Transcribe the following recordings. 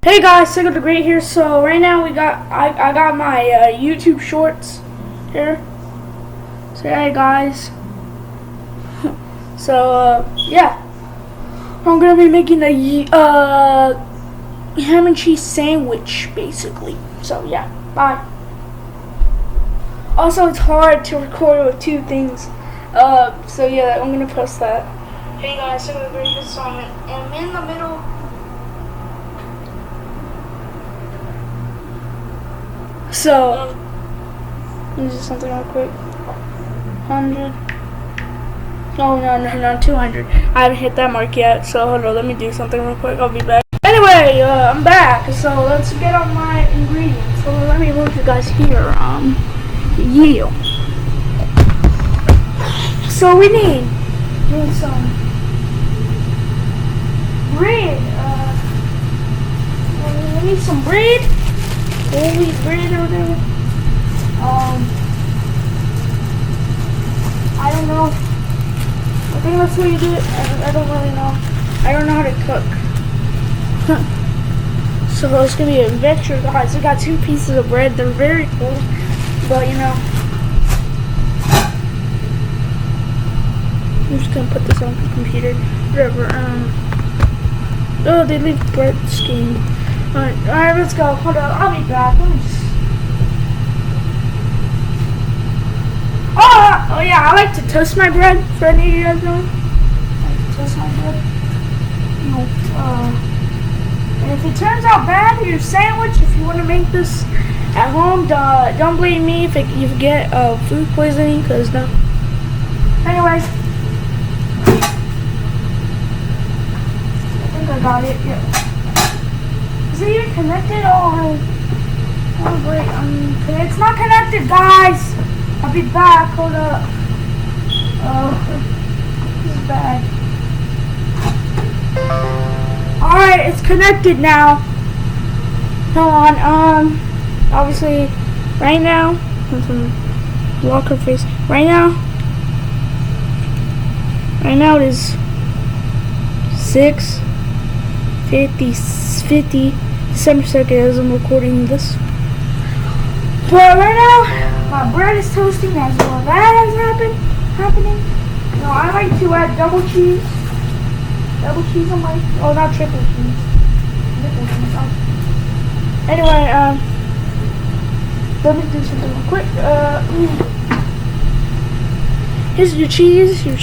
Hey guys, Spcle the Great here. So right now I got my YouTube shorts here. So hey guys. So yeah, I'm gonna be making a ham and cheese sandwich basically. So yeah, bye. Also, it's hard to record with two things. So yeah, I'm gonna post that. Hey guys, Spcle the Great. This song, and I'm in the middle. So, let me do something real quick. 100. Oh, no, 200. I haven't hit that mark yet, so hold on, let me do something real quick. I'll be back. Anyway, I'm back, so let's get on my ingredients. So let me move you guys here. Yeah. So we need some bread. We need some bread. Whole wheat bread or whatever. I don't know. I think that's what you do it. I don't really know. I don't know how to cook. So it's gonna be a mixture, guys. I got 2 pieces of bread. They're very cool, but you know, I'm just gonna put this on the computer. Whatever. Oh, they leave bread scheme. Alright, let's go. Hold on, I'll be back. Let me just... Oh yeah, I like to toast my bread. For any of you guys know, I like to toast my bread. And if it turns out bad, your sandwich, if you want to make this at home, don't blame me if you get food poisoning, because no. Anyways, I think I got it. Yeah. Is it even connected? Oh great. It's not connected, guys. I'll be back. Hold up. Oh, this is bad. Alright, it's connected now. Hold on. Obviously, right now, block her face. Right now it is 6:50 December 2nd as I'm recording this. But right now, my bread is toasting as well. That is happening. No, I like to add double cheese. Double cheese on my, not triple cheese. Anyway, let me do something real quick. Here's your cheeses. Your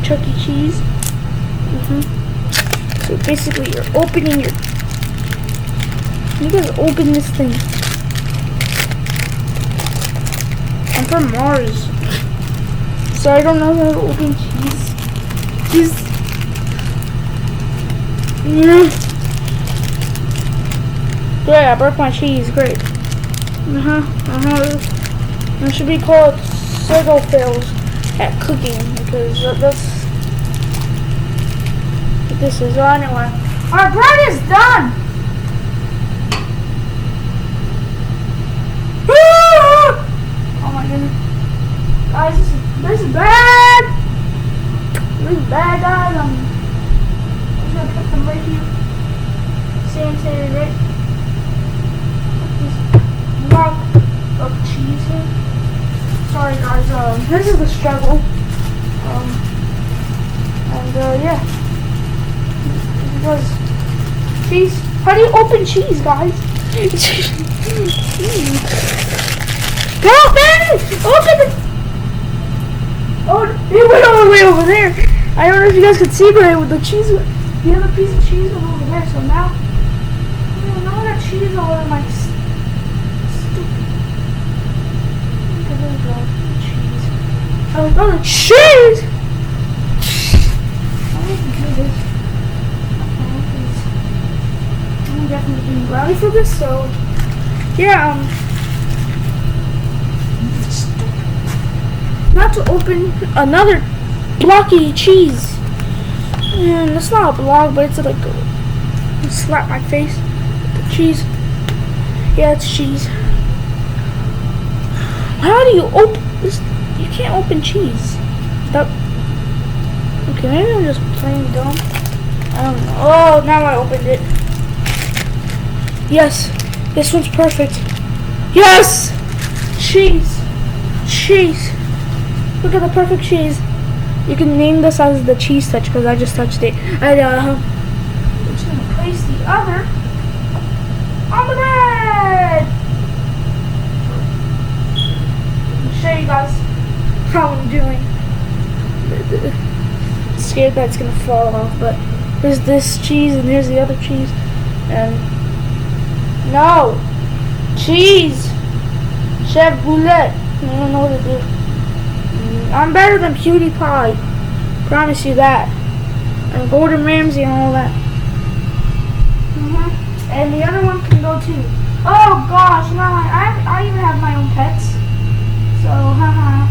Chuck E. Cheese. So basically, you're opening your... You guys open this thing. I'm from Mars, so I don't know how to open cheese. Great, I broke my cheese. Great. It should be called Spcle fails at cooking, because that's what this is. Anyway, our bread is done. Oh my goodness, guys, this is bad. This is bad, guys. I'm just gonna put them right here. Sanitary, right? Put this block of cheese here. Sorry, guys. This is the struggle. Yeah. Because cheese. How do you open cheese, guys? Go, man! Open it! Oh, it went all the way over there. I don't know if you guys could see, but the cheese, the other piece of cheese went over there. So now I got cheese all over my stupid. Okay, there we go. Cheese. Oh, the cheese! I need to do this. I'm definitely getting brownie for this, so yeah. Not to open another blocky cheese. And it's not a block, but it's like slap my face with the cheese. Yeah, it's cheese. How do you open this? You can't open cheese. Okay, maybe I'm just plain dumb. I don't know. Oh, now I opened it. Yes. This one's perfect. Yes! Cheese. Cheese. Look at the perfect cheese. You can name this as the cheese touch because I just touched it. And I'm just gonna place the other on the bread. I'll show you guys how I'm doing. Scared that it's gonna fall off, but there's this cheese and here's the other cheese. And no cheese, Chef Boulette. I don't know what to do. I'm better than PewDiePie. Promise you that. And Gordon Ramsay and all that. And the other one can go too. Oh gosh, no, I even have my own pets. So, haha.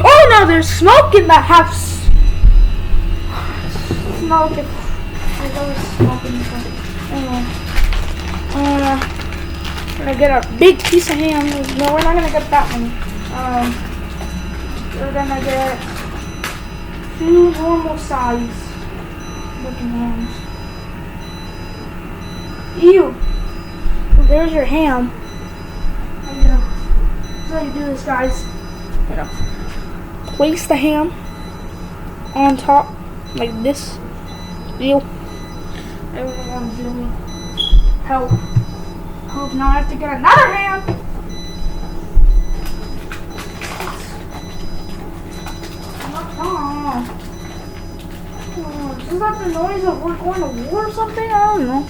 Oh no, there's smoke in the house. Smoke. There's always smoke in the house. Anyway. We're gonna get a big piece of ham. No, we're not gonna get that one. We're gonna get 2 normal size looking hams. Ew! There's your ham. So you do this, guys. Place the ham on top like this. Ew. I don't know what I'm doing. Help. Help, now I have to get another ham. Is that the noise of we're going to war or something? I don't know.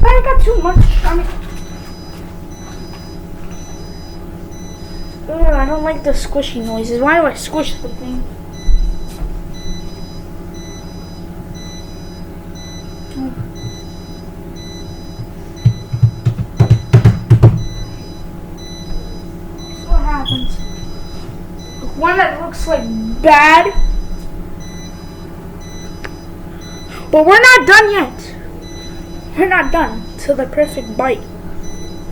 I got too much. I don't like the squishy noises. Why do I squish the thing? One that looks like bad. But we're not done yet. We're not done till the perfect bite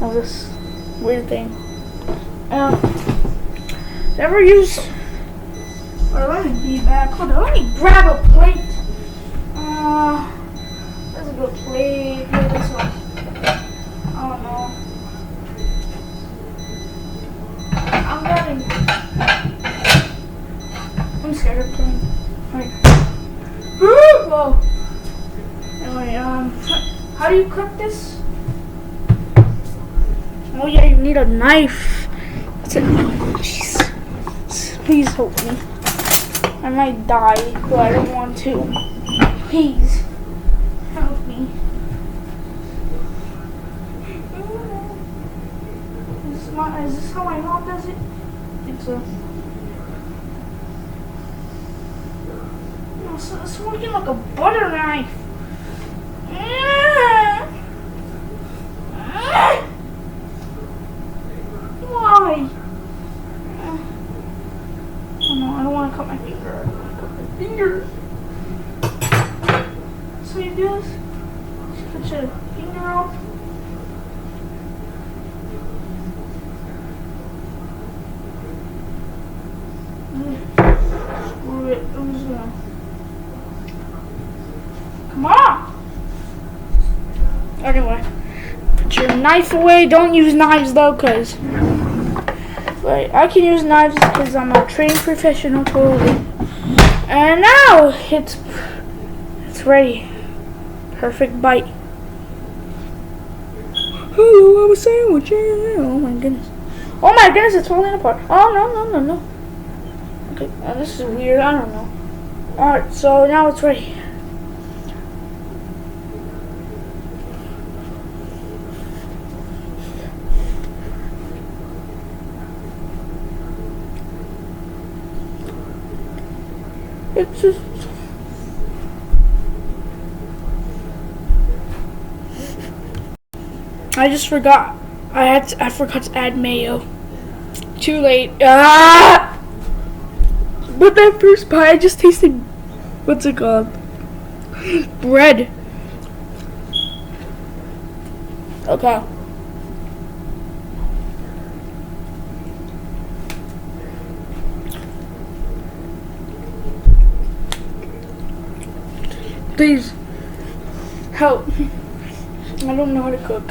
of this weird thing. Never use. Or let me be back. Hold on, let me grab a plate. There's a good plate. Here, this one. Oh no. I'm grabbing. I'm scared of playing. Alright. Whoa! Anyway, how do you cook this? Oh yeah, you need a knife. That's it. Jeez. Please help me. I might die, but I don't want to. Please. Help me. Is this how my mom does it? I think so. So it's working like a butter knife. Why? Oh no, I don't want to cut my finger. I don't want to cut my finger. So you do this? Just put your finger off. Screw it. I'm just gonna. Come on! Anyway, put your knife away. Don't use knives though, cause I can use knives because I'm a trained professional, totally. And now it's ready. Perfect bite. Hello, I'm a sandwich. Oh my goodness. Oh my goodness, it's falling apart. Oh no. Okay, this is weird. I don't know. Alright, so now it's ready. It's just. I just forgot. I forgot to add mayo. Too late. Ah! But that first pie, I just tasted. What's it called? Bread. Okay. Please. Help. I don't know how to cook.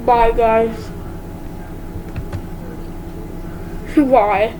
Bye, guys. Why?